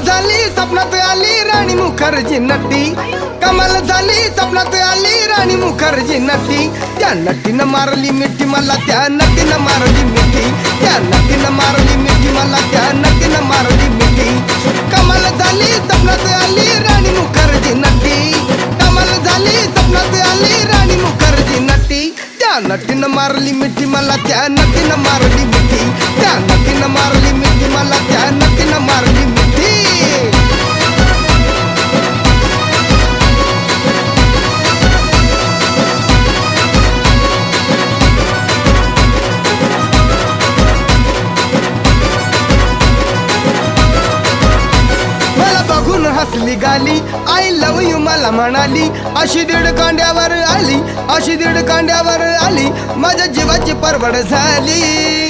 झाली स्वप्नात आली राणी मुखर्जी नटी, कमाल झाली स्वप्नात आली राणी मुखर्जी नटी. त्या नटीनं मारली मिठी मला, त्या नटीनं मारली मिठी, त्या नटीनं मारली मिठी मला, त्या नटीनं मारली मिठी. कमाल झाली स्वप्नात आली राणी मुखर्जी नटी, कमाल झाली स्वप्नात आली राणी मुखर्जी नटी. त्या नटीनं मारली मिठी मला, त्या नटीनं मारली मिठी, त्या नटीनं मारली मिठी मला, त्या नटीनं मारली मिठी. मला बघून हसली गाली, आय लव यू मला म्हणाली. अशी दीड कांड्यावर आली, अशी दीड कांड्यावर आली, माझ्या जीवाची परवड झाली.